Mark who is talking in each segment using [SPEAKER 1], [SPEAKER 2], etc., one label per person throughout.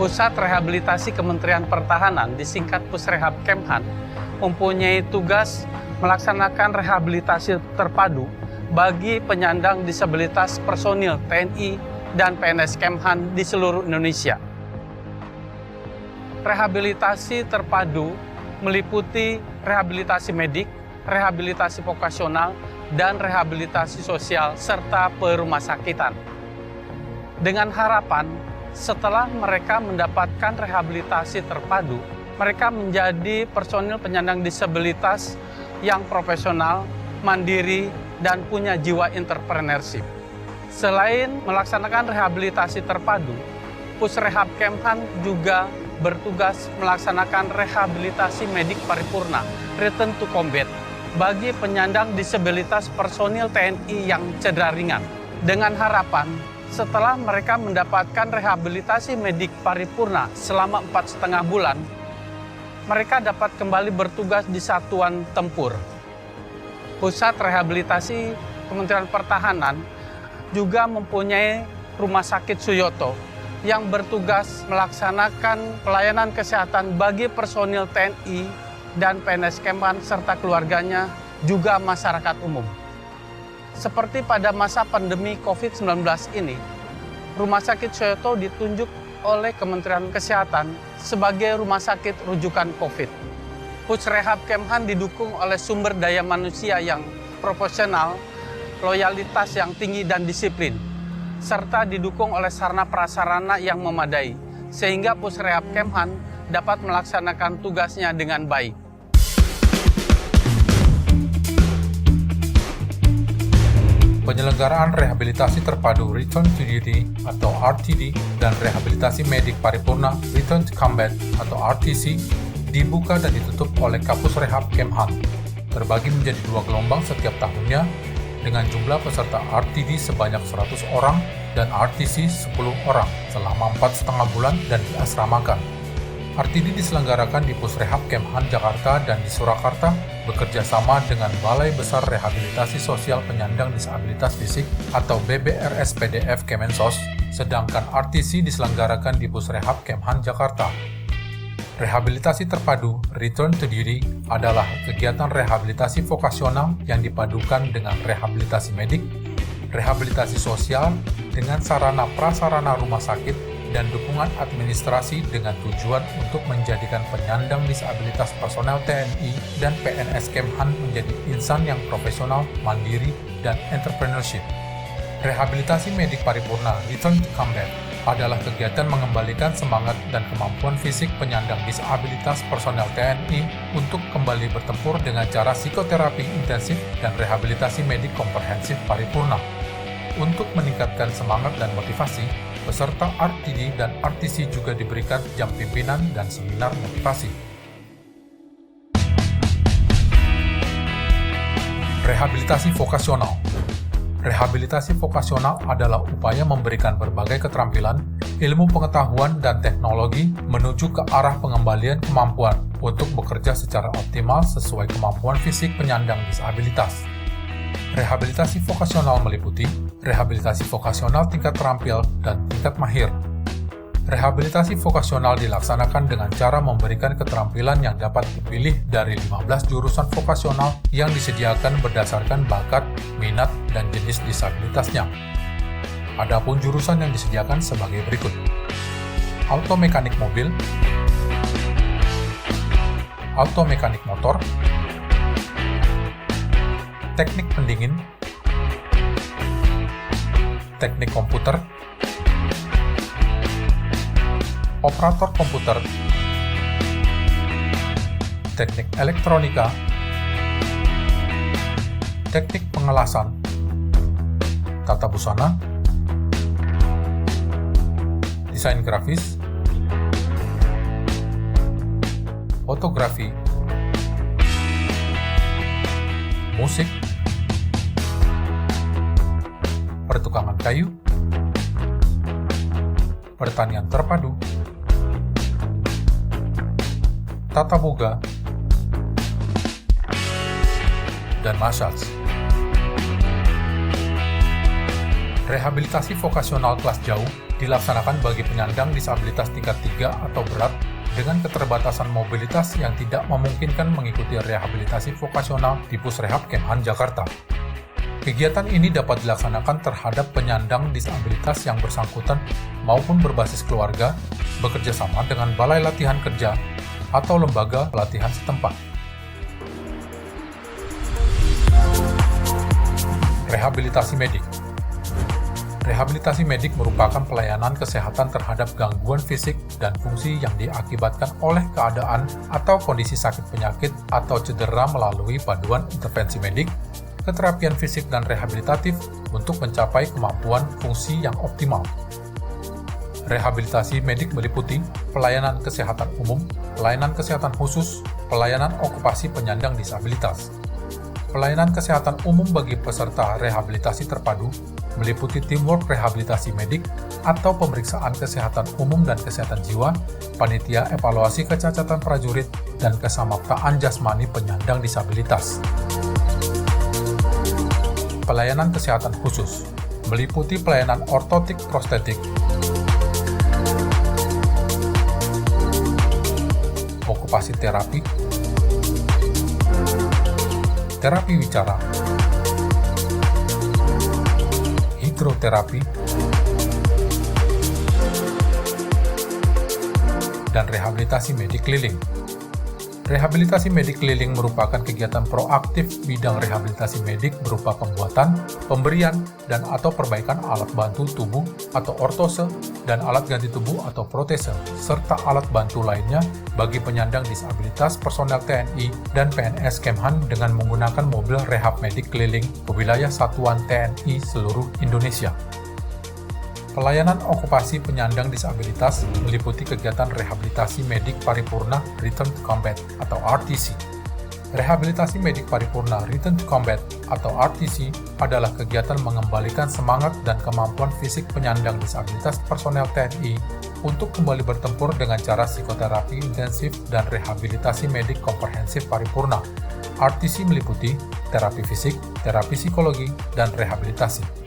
[SPEAKER 1] Pusat Rehabilitasi Kementerian Pertahanan, disingkat Pusrehab Kemhan, mempunyai tugas melaksanakan rehabilitasi terpadu bagi penyandang disabilitas personil TNI dan PNS Kemhan di seluruh Indonesia. Rehabilitasi terpadu meliputi rehabilitasi medik, rehabilitasi vokasional, dan rehabilitasi sosial serta perumasakitan. Dengan harapan, setelah mereka mendapatkan rehabilitasi terpadu, mereka menjadi personil penyandang disabilitas yang profesional, mandiri, dan punya jiwa entrepreneurship. Selain melaksanakan rehabilitasi terpadu, Pusrehab Kemhan juga bertugas melaksanakan rehabilitasi medik paripurna, return to combat, bagi penyandang disabilitas personil TNI yang cedera ringan. Dengan harapan, setelah mereka mendapatkan rehabilitasi medik paripurna selama 4,5 bulan, mereka dapat kembali bertugas di satuan tempur. Pusat Rehabilitasi Kementerian Pertahanan juga mempunyai Rumah Sakit Suyoto yang bertugas melaksanakan pelayanan kesehatan bagi personil TNI dan PNS Kemhan serta keluarganya, juga masyarakat umum. Seperti pada masa pandemi COVID-19 ini, Rumah Sakit Suyoto ditunjuk oleh Kementerian Kesehatan sebagai rumah sakit rujukan COVID. Pusrehab Kemhan didukung oleh sumber daya manusia yang profesional, loyalitas yang tinggi dan disiplin, serta didukung oleh sarana prasarana yang memadai, sehingga Pusrehab Kemhan dapat melaksanakan tugasnya dengan baik.
[SPEAKER 2] Penyelenggaraan rehabilitasi terpadu Return to Duty atau RTD dan rehabilitasi medik paripurna Return to Combat atau RTC dibuka dan ditutup oleh Kapusrehab Kemhan, terbagi menjadi 2 gelombang setiap tahunnya dengan jumlah peserta RTD sebanyak 100 orang dan RTC 10 orang selama 4,5 bulan dan diasramakan. RTD diselenggarakan di Pusrehab Kemhan Jakarta dan di Surakarta bekerja sama dengan Balai Besar Rehabilitasi Sosial Penyandang Disabilitas Fisik atau BBRS-PDF Kemensos, sedangkan RTC diselenggarakan di Pusrehab Kemhan Jakarta. Rehabilitasi terpadu Return to Duty adalah kegiatan rehabilitasi vokasional yang dipadukan dengan rehabilitasi medik, rehabilitasi sosial dengan sarana prasarana rumah sakit, dan dukungan administrasi dengan tujuan untuk menjadikan penyandang disabilitas personel TNI dan PNS Kemhan menjadi insan yang profesional, mandiri, dan entrepreneurship. Rehabilitasi medik paripurna Return to Combat adalah kegiatan mengembalikan semangat dan kemampuan fisik penyandang disabilitas personel TNI untuk kembali bertempur dengan cara psikoterapi intensif dan rehabilitasi medik komprehensif paripurna. Untuk meningkatkan semangat dan motivasi, peserta RTD dan RTC juga diberikan jam pimpinan dan seminar motivasi. Rehabilitasi vokasional. Rehabilitasi vokasional adalah upaya memberikan berbagai keterampilan, ilmu pengetahuan, dan teknologi menuju ke arah pengembalian kemampuan untuk bekerja secara optimal sesuai kemampuan fisik penyandang disabilitas. Rehabilitasi vokasional meliputi rehabilitasi vokasional tingkat terampil dan tingkat mahir. Rehabilitasi vokasional dilaksanakan dengan cara memberikan keterampilan yang dapat dipilih dari 15 jurusan vokasional yang disediakan berdasarkan bakat, minat, dan jenis disabilitasnya. Adapun jurusan yang disediakan sebagai berikut: automekanik mobil, automekanik motor, teknik pendingin, teknik komputer, operator komputer, teknik elektronika, teknik pengelasan, tata busana, desain grafis, fotografi, musik, pertukangan kayu, pertanian terpadu, tata boga, dan massage. Rehabilitasi vokasional kelas jauh dilaksanakan bagi penyandang disabilitas tingkat 3 atau berat dengan keterbatasan mobilitas yang tidak memungkinkan mengikuti rehabilitasi vokasional di Pusrehab Kemhan, Jakarta. Kegiatan ini dapat dilaksanakan terhadap penyandang disabilitas yang bersangkutan maupun berbasis keluarga, bekerja sama dengan balai latihan kerja atau lembaga pelatihan setempat. Rehabilitasi medik. Rehabilitasi medik merupakan pelayanan kesehatan terhadap gangguan fisik dan fungsi yang diakibatkan oleh keadaan atau kondisi sakit penyakit atau cedera melalui paduan intervensi medik, keterapian fisik dan rehabilitatif untuk mencapai kemampuan fungsi yang optimal. Rehabilitasi medik meliputi pelayanan kesehatan umum, pelayanan kesehatan khusus, pelayanan okupasi penyandang disabilitas. Pelayanan kesehatan umum bagi peserta rehabilitasi terpadu meliputi teamwork rehabilitasi medik atau pemeriksaan kesehatan umum dan kesehatan jiwa, panitia evaluasi kecacatan prajurit, dan kesamaptaan jasmani penyandang disabilitas. Pelayanan kesehatan khusus meliputi pelayanan ortotik prostetik, okupasi terapi, terapi wicara, hidroterapi, dan rehabilitasi medik keliling. Rehabilitasi medik keliling merupakan kegiatan proaktif bidang rehabilitasi medik berupa pembuatan, pemberian, dan atau perbaikan alat bantu tubuh atau ortose dan alat ganti tubuh atau protese, serta alat bantu lainnya bagi penyandang disabilitas personel TNI dan PNS Kemhan dengan menggunakan mobil rehab medik keliling ke wilayah satuan TNI seluruh Indonesia. Pelayanan okupasi penyandang disabilitas meliputi kegiatan rehabilitasi medik paripurna Return to Combat atau RTC. Rehabilitasi medik paripurna Return to Combat atau RTC adalah kegiatan mengembalikan semangat dan kemampuan fisik penyandang disabilitas personel TNI untuk kembali bertempur dengan cara psikoterapi intensif dan rehabilitasi medik komprehensif paripurna. RTC meliputi terapi fisik, terapi psikologi, dan rehabilitasi.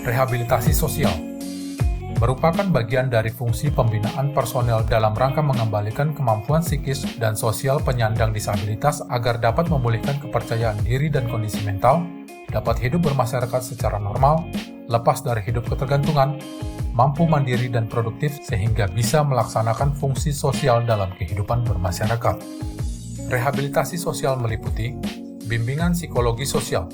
[SPEAKER 2] Rehabilitasi sosial merupakan bagian dari fungsi pembinaan personel dalam rangka mengembalikan kemampuan psikis dan sosial penyandang disabilitas agar dapat memulihkan kepercayaan diri dan kondisi mental, dapat hidup bermasyarakat secara normal, lepas dari hidup ketergantungan, mampu mandiri dan produktif sehingga bisa melaksanakan fungsi sosial dalam kehidupan bermasyarakat. Rehabilitasi sosial meliputi bimbingan psikologi sosial,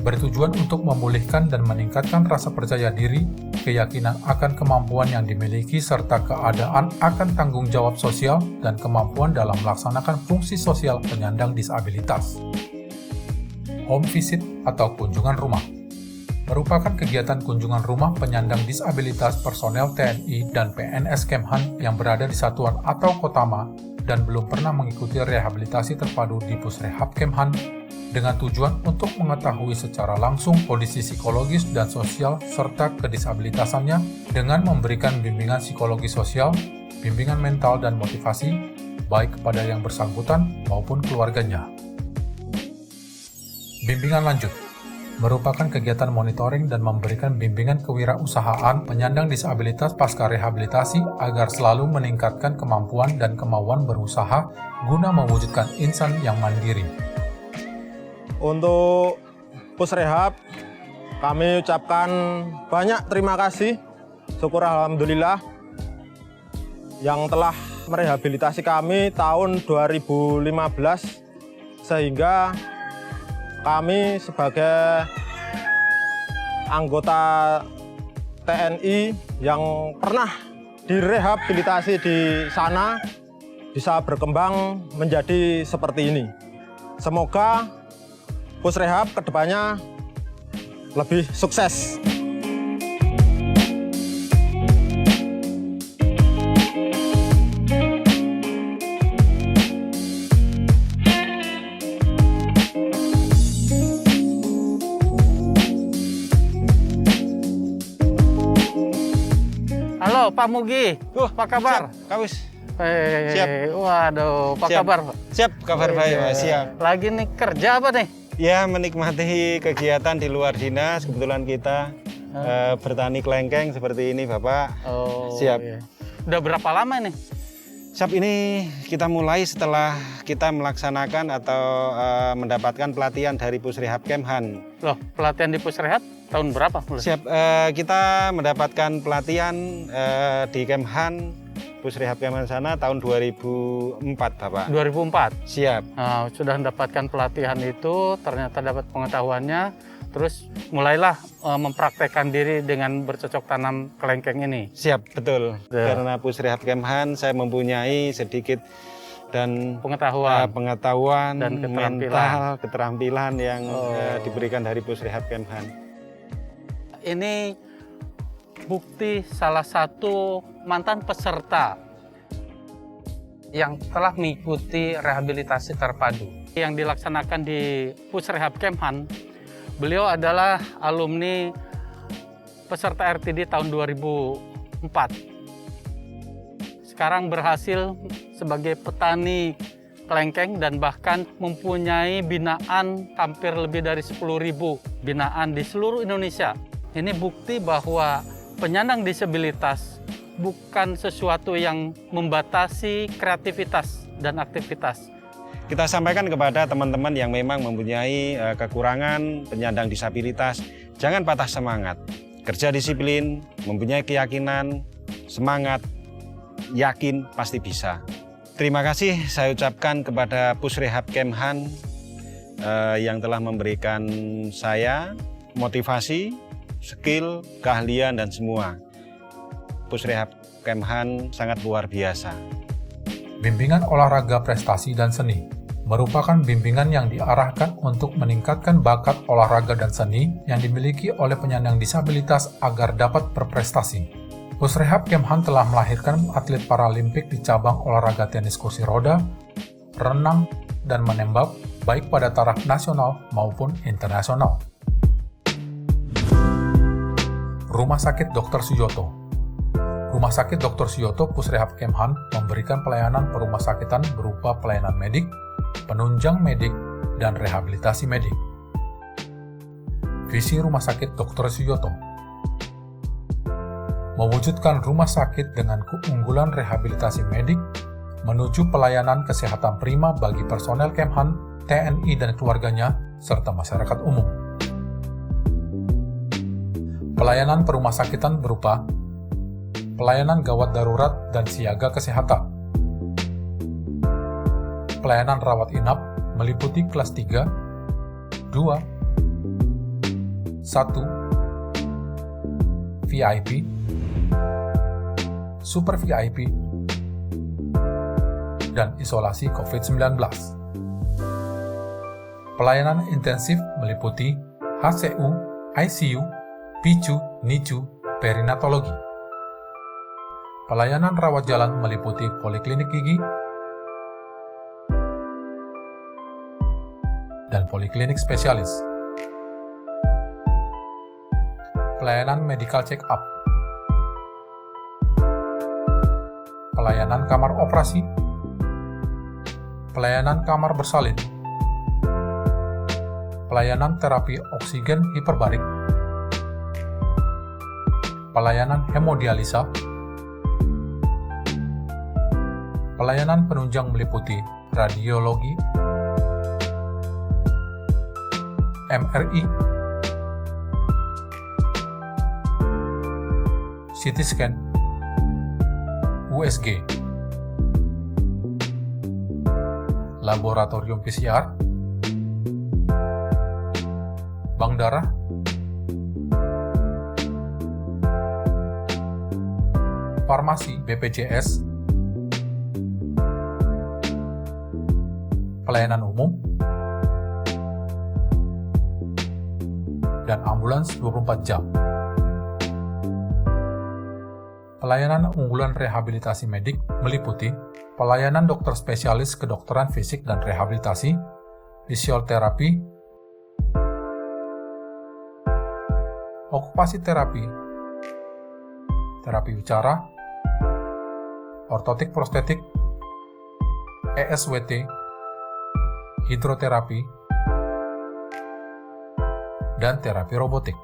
[SPEAKER 2] bertujuan untuk memulihkan dan meningkatkan rasa percaya diri, keyakinan akan kemampuan yang dimiliki, serta keadaan akan tanggung jawab sosial dan kemampuan dalam melaksanakan fungsi sosial penyandang disabilitas. Home visit atau kunjungan rumah merupakan kegiatan kunjungan rumah penyandang disabilitas personel TNI dan PNS Kemhan yang berada di satuan atau kotama dan belum pernah mengikuti rehabilitasi terpadu di Pusrehab Kemhan, dengan tujuan untuk mengetahui secara langsung kondisi psikologis dan sosial serta kedisabilitasannya dengan memberikan bimbingan psikologi sosial, bimbingan mental dan motivasi, baik kepada yang bersangkutan maupun keluarganya. Bimbingan lanjut merupakan kegiatan monitoring dan memberikan bimbingan kewirausahaan penyandang disabilitas pasca rehabilitasi agar selalu meningkatkan kemampuan dan kemauan berusaha guna mewujudkan insan yang mandiri.
[SPEAKER 3] Untuk Pusrehab, kami ucapkan banyak terima kasih, syukur alhamdulillah yang telah merehabilitasi kami tahun 2015 sehingga kami sebagai anggota TNI yang pernah direhabilitasi di sana bisa berkembang menjadi seperti ini. Semoga Pusrehab kedepannya lebih sukses.
[SPEAKER 1] Halo Pak Mugi, apa kabar?
[SPEAKER 4] Siap, Kawis.
[SPEAKER 1] Siap. Waduh, apa
[SPEAKER 4] Siap.
[SPEAKER 1] kabar?
[SPEAKER 4] Siap, kabar baik, Mas. Siap.
[SPEAKER 1] Lagi nih kerja apa nih?
[SPEAKER 4] Ya, menikmati kegiatan di luar dinas. Kebetulan kita bertani kelengkeng seperti ini, Bapak.
[SPEAKER 1] Oh,
[SPEAKER 4] Siap.
[SPEAKER 1] iya. Udah berapa lama nih?
[SPEAKER 4] Siap, ini kita mulai setelah kita melaksanakan atau mendapatkan pelatihan dari Pusrehab Kemhan.
[SPEAKER 1] Loh, pelatihan di Pusrehab tahun berapa?
[SPEAKER 4] Siap, kita mendapatkan pelatihan di Kemhan, Pusrehab Kemhan sana tahun 2004, Bapak.
[SPEAKER 1] 2004?
[SPEAKER 4] Siap.
[SPEAKER 1] Nah, sudah mendapatkan pelatihan itu, ternyata dapat pengetahuannya, terus mulailah mempraktekkan diri dengan bercocok tanam kelengkeng ini.
[SPEAKER 4] Siap, betul.
[SPEAKER 1] Ya.
[SPEAKER 4] Karena Pusrehab Kemhan saya mempunyai sedikit dan
[SPEAKER 1] Dan
[SPEAKER 4] pengetahuan
[SPEAKER 1] keterampilan.
[SPEAKER 4] mental, keterampilan yang diberikan dari Pusrehab Kemhan.
[SPEAKER 1] Ini bukti salah satu mantan peserta yang telah mengikuti rehabilitasi terpadu yang dilaksanakan di Pusrehab Kemhan. Beliau adalah alumni peserta RTD tahun 2004. Sekarang berhasil sebagai petani kelengkeng dan bahkan mempunyai binaan hampir lebih dari 10.000 binaan di seluruh Indonesia. Ini bukti bahwa penyandang disabilitas bukan sesuatu yang membatasi kreativitas dan aktivitas.
[SPEAKER 4] Kita sampaikan kepada teman-teman yang memang mempunyai kekurangan penyandang disabilitas, jangan patah semangat. Kerja disiplin, mempunyai keyakinan, semangat, yakin pasti bisa. Terima kasih saya ucapkan kepada Pusrehab Kemhan yang telah memberikan saya motivasi, skill, keahlian, dan semua. Pusrehab Kemhan sangat luar biasa.
[SPEAKER 2] Bimbingan olahraga prestasi dan seni merupakan bimbingan yang diarahkan untuk meningkatkan bakat olahraga dan seni yang dimiliki oleh penyandang disabilitas agar dapat berprestasi. Pusrehab Kemhan telah melahirkan atlet paralimpik di cabang olahraga tenis kursi roda, renang, dan menembak baik pada taraf nasional maupun internasional. Rumah Sakit Dr. Suyoto. Rumah Sakit Dr. Suyoto Pusrehab Kemhan memberikan pelayanan perumasakitan berupa pelayanan medik, penunjang medik, dan rehabilitasi medik. Visi Rumah Sakit Dr. Suyoto mewujudkan rumah sakit dengan keunggulan rehabilitasi medik menuju pelayanan kesehatan prima bagi personel Kemhan, TNI dan keluarganya, serta masyarakat umum. Pelayanan perumasakitan berupa pelayanan gawat darurat dan siaga kesehatan, pelayanan rawat inap meliputi kelas 3, 2, 1, VIP, Super VIP, dan isolasi COVID-19. Pelayanan intensif meliputi HCU, ICU, PICU, NICU, perinatologi. Pelayanan rawat jalan meliputi poliklinik gigi dan poliklinik spesialis. Pelayanan medical check-up. Pelayanan kamar operasi. Pelayanan kamar bersalin. Pelayanan terapi oksigen hiperbarik. Pelayanan hemodialisa. Pelayanan penunjang meliputi radiologi, MRI, CT scan, USG, laboratorium PCR, bank darah, farmasi BPJS, pelayanan umum, dan ambulans 24 jam. Pelayanan unggulan rehabilitasi medik meliputi pelayanan dokter spesialis kedokteran fisik dan rehabilitasi, fisioterapi, okupasi terapi, terapi bicara, ortotik prostetik, ESWT, hidroterapi, dan terapi robotik.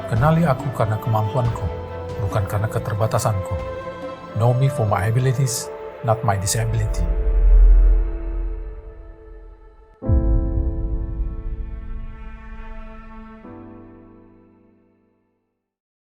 [SPEAKER 2] Kenali aku karena kemampuanku, bukan karena keterbatasanku. Know me for my abilities, not my disability.